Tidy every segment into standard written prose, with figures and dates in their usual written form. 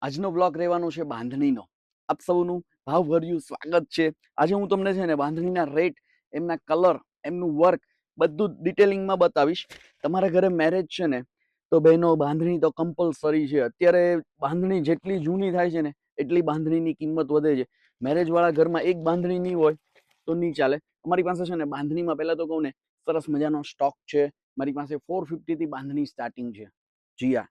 આજનો બ્લોગ રહેવાનો છે બાંધણીનો. આપ સૌનું ભાવભર્યું સ્વાગત છે. આજે હું તમને છે ને બાંધણીના રેટ, એમના કલર, એમનું વર્ક બધું ડિટેલિંગમાં બતાવીશ. તમારા ઘરે મેરેજ છે ને તો બહેનો બાંધણી તો કમ્પલસરી છે. અત્યારે બાંધણી જેટલી જૂની થાય છે ને એટલી બાંધણીની કિંમત વધે છે. મેરેજવાળા ઘરમાં એક બાંધણી નહીં હોય તો નહીં ચાલે. અમારી પાસે છે ને બાંધણીમાં પહેલાં તો કહું ને સરસ મજાનો સ્ટોક છે. મારી પાસે 450 થી બાંધણી સ્ટાર્ટિંગ છે. જીયા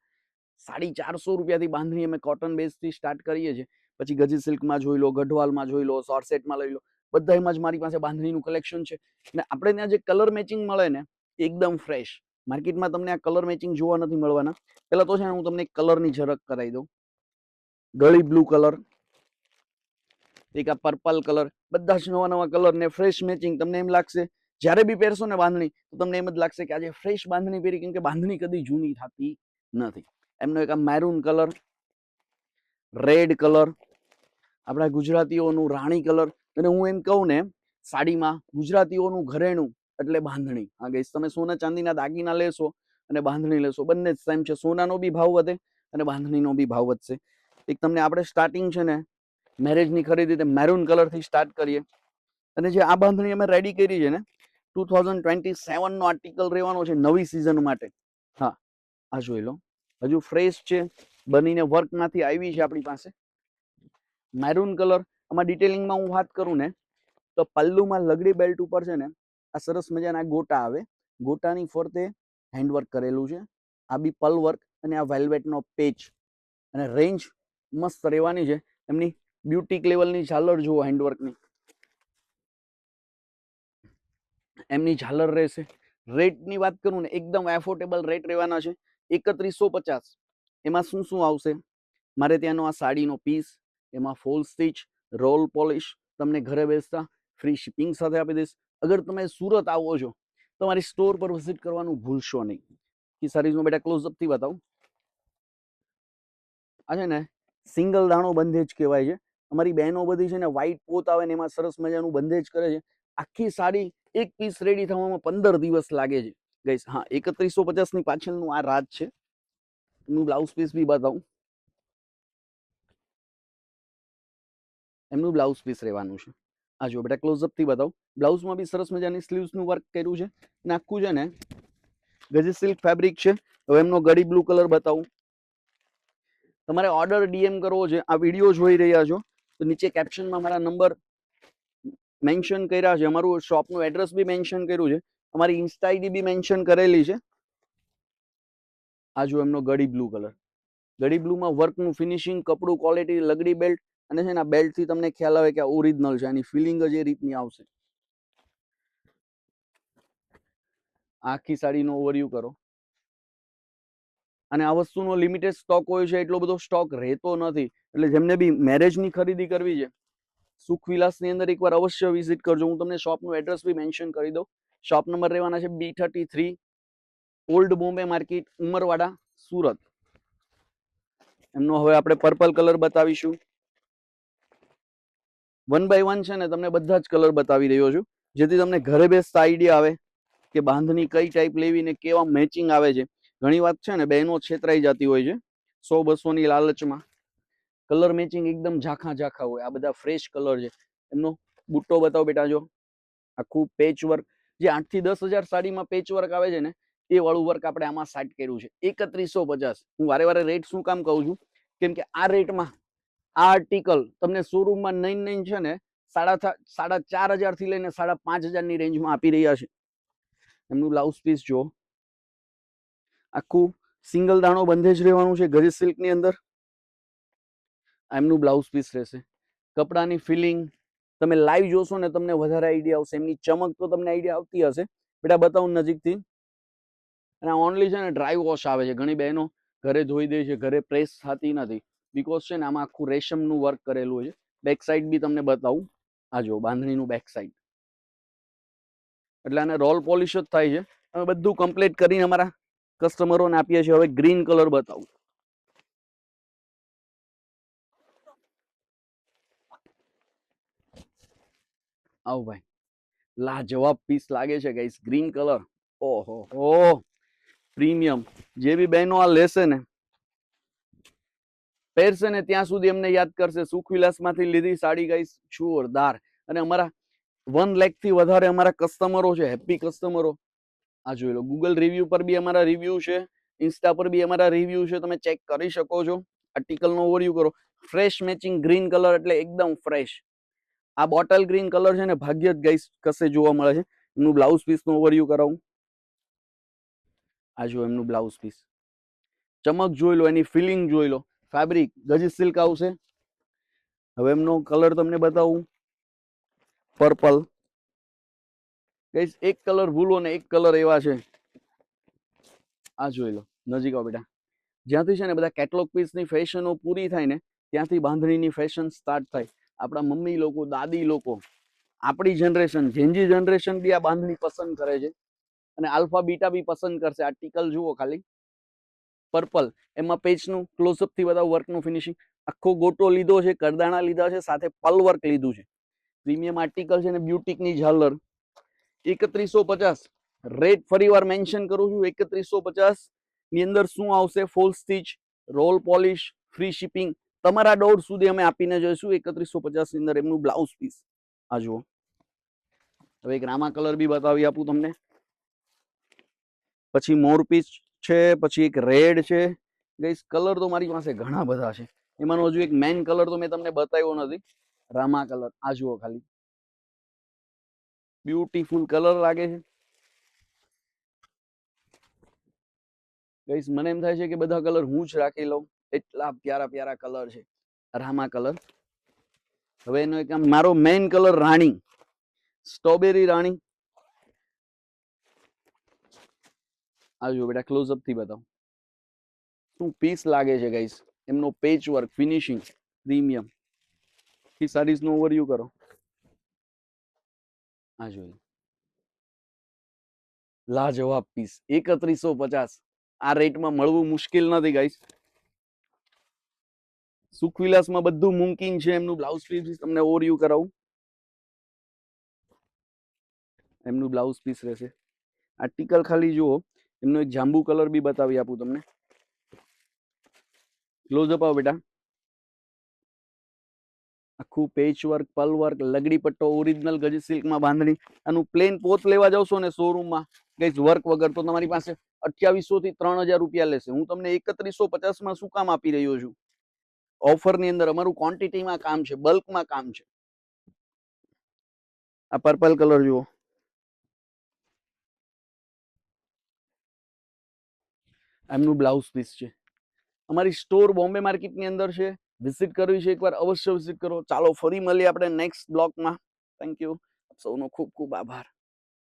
450 રૂપિયાથી બાંધણી અમે કોટન બેઝથી સ્ટાર્ટ કરીએ છીએ. પછી ગજી સિલ્કમાં જોઈ લો, ગઢવાલમાં જોઈ લો, સોરસેટમાં લઈ લો, બધામાં જ મારી પાસે બાંધણીનું કલેક્શન છે. અને આપણે ત્યાં જે કલર મેચિંગ મળે ને એકદમ ફ્રેશ. માર્કેટમાં તમને આ કલર મેચિંગ જોવા નથી મળવાના. પહેલા તો છે ને હું તમને કલરની ઝલક કરાવી દઉં. ગળી બ્લુ કલર, એક આ પર્પલ કલર, બધા જ નવા નવા કલર ને ફ્રેશ મેચિંગ. તમને એમ લાગશે જ્યારે બી પહેરશો ને બાંધણી તો તમને એમ જ લાગશે કે આજે ફ્રેશ બાંધણી પહેરી, કેમ કે બાંધણી કદી જૂની થતી નથી. એમનો એક આ મેરૂન કલર, રેડ કલર, આપણા ગુજરાતીઓનું રાણી કલર. અને હું એમ કહું ને સાડીમાં ગુજરાતીઓનું ઘરેણું એટલે બાંધણી. હા ગઈસ, તમે સોના ચાંદીના દાગીના લેશો અને બાંધણી લેશો બંને જ સેમ છે. સોનાનો બી ભાવ વધે અને બાંધણીનો બી ભાવ વધશે. એક તમને આપણે સ્ટાર્ટિંગ છે ને મેરેજની ખરીદી મેરૂન કલરથી સ્ટાર્ટ કરીએ. અને જે આ બાંધણી અમે રેડી કરી છે ને 2027 નો આર્ટિકલ રહેવાનો છે નવી સિઝન માટે. હા, આ જોઈ લો, હજુ ફ્રેશ છે, બનીને વર્કમાંથી આવી છે આપણી પાસે. Maroon colour. આમાં ડિટેલિંગમાં હું વાત કરું ને તો પલ્લુમાં લગડી બેલ્ટ ઉપર છે ને આ સરસ મજાના ગોટા આવે. ગોટાની ફરતે હેન્ડવર્ક કરેલું છે. આ બી પલ વર્ક અને આ વેલ્વેટનો પેચ. અને રેન્જ મસ્ત રહેવાની છે. એમની બ્યુટીક લેવલની ઝાલર જુઓ, હેન્ડવર્કની એમની ઝાલર રહેશે. રેટની વાત કરું ને એકદમ એફોર્ડેબલ રેટ રહેવાના છે. 3150. એમાં શું શું આવશે? મારે ત્યાંનો આ સાડીનો પીસ, એમાં ફોલ સ્ટીચ, રોલ પોલિશ, તમને ઘરે બેસતા ફ્રી શિપિંગ સાથે આપી દઈશ. અગર તમે સુરત આવો છો તો મારી સ્ટોર પર વિઝિટ કરવાનું ભૂલશો નહીં. એ સાડીઝમાં બેટા ક્લોઝઅપથી બતાવું. આ છે ને સિંગલ દાણો બંધેજ કહેવાય છે. અમારી બહેનો બધી છે ને વ્હાઈટ પોત આવે ને એમાં સરસ મજાનું બંધેજ કરે છે. આખી સાડી એક પીસ રેડી થવામાં 15 દિવસ લાગે છે ગઈસ. હા, 3150 ની પાછળનું આ રાજ છે. એનું બ્લાઉઝ પીસ બી બતાવું. એમનું બ્લાઉઝ પીસ રહેવાનું છે. આ જો બેટા ક્લોઝઅપથી બતાવું. બ્લાઉઝમાં બી સરસ મજાની સ્લીવ્સનું વર્ક કર્યું છે. અને આખું છે ને ગજી સિલ્ક ફેબ્રિક છે. હવે એમનો ગળી બ્લુ કલર બતાવું. તમારે ઓર્ડર ડીએમ કરવો છે, આ વિડીયો જોઈ રહ્યા છો તો નીચે કેપ્શનમાં મારા નંબર મેન્શન કર્યા છે. અમારું શોપનું એડ્રેસ બી મેન્શન કર્યું છે. અમારી ઇન્સ્ટા આઈડી બી મેન્શન કરેલી છે. આ જો એમનો ગળી બ્લુ કલર. ગળી બ્લુમાં વર્કનું ફિનિશિંગ, કપડું ક્વોલિટી, લગડી બેલ્ટ. અને છે ને આ બેલ્ટથી તમને ખ્યાલ આવે કે આ ઓરિજિનલ છે. એની ફિલિંગ જ એ રીતની આવશે. આખી સાડીનો ઓવરવ્યુ કરો. અને આ વસ્તુનો લિમિટેડ સ્ટોક હોય છે, એટલો બધો સ્ટોક રહેતો નથી. એટલે જેમને બી મેરેજની ખરીદી કરવી છે, સુખ વિલાસની અંદર એકવાર અવશ્ય વિઝિટ કરજો. હું તમને શોપનું એડ્રેસ બી મેન્શન કરી દઉં. શોપ નંબર રહેવાના છે B33, old Bombay market, Umarwada, Surat. એમનો હવે આપણે પર્પલ કલર બતાવીશું. 1 by 1 છે ને તમને બધા જ કલર બતાવી રહ્યો છું, જેથી તમને ઘરે બેસતા આઈડિયા આવે કે બાંધણી કઈ ટાઈપ લેવી ને કેવા મેચિંગ આવે છે. ઘણી વાત છે ને બહેનો છેતરાઈ જતી હોય છે 100-200 ની લાલચમાં. કલર મેચિંગ એકદમ ઝાખા ઝાખા હોય. આ બધા ફ્રેશ કલર છે. એમનો બુટ્ટો બતાવો બેટા. જો આખું પેચ વર્ક, જે 8 થી 10,000 સાડીમાં પેચ વર્ક આવે છે ને એ વાળું વર્ક આપણે આમાં સેટ કર્યું છે. 3150. હું વારે વારે રેટ શું કામ કહું છું, કેમ કે આ રેટમાં આ આર્ટિકલ તમને શોરૂમમાં નહીં છે ને 4,500 થી લઈને 5,500 ની રેન્જમાં આપી રહ્યા છે. એમનું બ્લાઉઝ પીસ જો, આખું સિંગલ દાણો બંધેજ રહેવાનું છે ગજી સિલ્કની અંદર. એમનું બ્લાઉઝ પીસ રહેશે. કપડાની ફિલિંગ તમે લાઈવ જોશો ને તમને વધારે આઈડિયા આવશે. એમની ચમક તો તમને આઈડિયા આવતી હશે. બેટા બતાવું નજીકથી. અને ઓનલી છે ને ડ્રાય વોશ આવે છે. ઘણી બહેનો ઘરે ધોઈ દે છે, ઘરે પ્રેસ થતી નથી. બીકોઝ છે ને આમાં આખું રેશમનું વર્ક કરેલું હોય છે. બેક સાઈડ બી તમને બતાવું. આ જો બાંધણીનું બેક સાઈડ. એટલે આને રોલ પોલિશ જ થાય છે. અમે બધું કમ્પ્લીટ કરીને અમારા કસ્ટમરોને આપીએ છીએ. હવે ગ્રીન કલર બતાવું. આવો ભાઈ, લાજવાબ પીસ લાગે છે ગાઈસ. ગ્રીન કલર, ઓહો હો, પ્રીમિયમ. જે બી બહેનો આ લેશે ને પહેરશે ને ત્યાં સુધી એમને યાદ કરશે. સુખવિલાસમાંથી લીધી સાડી ગાઈસ જોરદાર. અને અમારા 1 લાખ થી વધારે અમારા કસ્ટમરો છે, હેપી કસ્ટમરો. આ જોઈ લો, ગૂગલ રિવ્યુ પર બી અમારા રિવ્યુ છે, ઇન્સ્ટા પર બી અમારા રિવ્યુ છે, તમે ચેક કરી શકો છો. આર્ટિકલનો ઓવરવ્યુ કરો. ફ્રેશ મેચિંગ ગ્રીન કલર એટલે એકદમ ફ્રેશ. આ બોટલ ગ્રીન કલર છે ને ભાગ્ય જ ગાઈસ કશે જોવા મળે છે. એમનું બ્લાઉઝ પીસ નો ઓવરવ્યુ કરાવું. આ જો એમનું બ્લાઉઝ પીસ, ચમક જોઈ લો, એની ફિલિંગ જોઈ લો. ફેબ્રિક ગજી સિલ્ક આવશે. હવે એમનો કલર તમને બતાવું, પર્પલ. ગાઈસ એક કલર ભૂલો ને એક કલર એવા છે. આ જોઈ લો, નજીક આવો બેટા. જ્યાંથી છે ને બધા કેટલોગ પીસની ફેશનો પૂરી થાય ને ત્યાંથી બાંધણીની ફેશન સ્ટાર્ટ થાય. આપણા મમ્મી લોકો, દાદી લોકો, આપણી જનરેશન, ઝેન્જી જનરેશન બી આ બાંધણી પસંદ કરે છે અને આલ્ફા બીટા બી પસંદ કરશે. આર્ટિકલ જુઓ ખાલી, પર્પલ, એમાં પેચનું ક્લોઝઅપ થી બધા વર્કનું ફિનિશિંગ. આખો ગોટો લીધો છે, કરદાણા લીધા છે, સાથે પલ વર્ક લીધું છે. પ્રીમિયમ આર્ટિકલ છે ને બ્યુટિકની ઝાલર. 3150 રેટ ફરીવાર મેન્શન કરું છું. 3150 ની અંદર શું આવશે? Fall stitch, roll polish, free shipping. તમારા ડોર સુધી અમે આપીને જઈશું 3150 ની અંદર એમનું બ્લાઉઝ પીસ. આ જુઓ. હવે એક રામા કલર બી બતાવી આપું તમને. પછી મોર પીસ છે, પછી એક રેડ છે. ગાઈસ કલર તો મારી પાસે ઘણા બધા છે, એમાંનો હજુ એક મેઇન કલર તો મેં તમને બતાવ્યો નથી, રામા કલર. આ જુઓ ખાલી, બ્યુટીફુલ કલર લાગે છે. ગાઈસ મને એમ થાય છે કે બધા કલર હું જ રાખી લઉં, એટલા પ્યારા પ્યારા કલર છે. રામા કલર. હવે એનો એક મારો મેઇન કલર રાણી, સ્ટ્રોબેરી રાણી. આ જુઓ બેટા, ક્લોઝઅપ થી બતાવો શું પીસ લાગે છે ગાઈસ. એમનો પેચ વર્ક, ફિનિશિંગ પ્રીમિયમ. ઈ સાડીઝ નો ઓવરવ્યુ કરો. આ જોઈ, લાજવાબ પીસ. 3150 આ રેટમાં મળવું મુશ્કેલ નથી ગાઈસ. સુખવિલાસમાં બધું મુમકિન છે. એમનું બ્લાઉઝ પીસ તમને ઓવરવ્યુ કરાવું. એમનું બ્લાઉઝ પીસ રહેશે. આર્ટિકલ ખાલી જુઓ. એમનો એક જાંબુ કલર બી બતાવી આપું તમને. ક્લોઝઅપ આવો બેટા. આખું પેચ વર્ક, પલ વર્ક, લગડી પટ્ટો, ઓરિજિનલ ગજી સિલ્કમાં બાંધણી. આનું પ્લેન પોત લેવા જાવશો ને શોરૂમમાં ગાઈસ વર્ક વગર, તો તમારી પાસે 2800 થી 3000 રૂપિયા લેશે. હું તમને 3150 માં શું કામ આપી રહ્યો છું? ઓફર ની અંદર. અમારું ક્વોન્ટિટીમાં કામ છે, બલ્કમાં કામ છે. આ પર્પલ કલર જુઓ. એમનું બ્લાઉઝ પીસ છે. અમારી સ્ટોર બોમ્બે માર્કેટની અંદર છે. વિઝિટ કરવી છે એકવાર અવશ્ય વિઝિટ કરો. ચાલો ફરી મળીએ આપણે નેક્સ્ટ બ્લોગમાં. Thank you. સૌનો ખૂબ ખૂબ આભાર.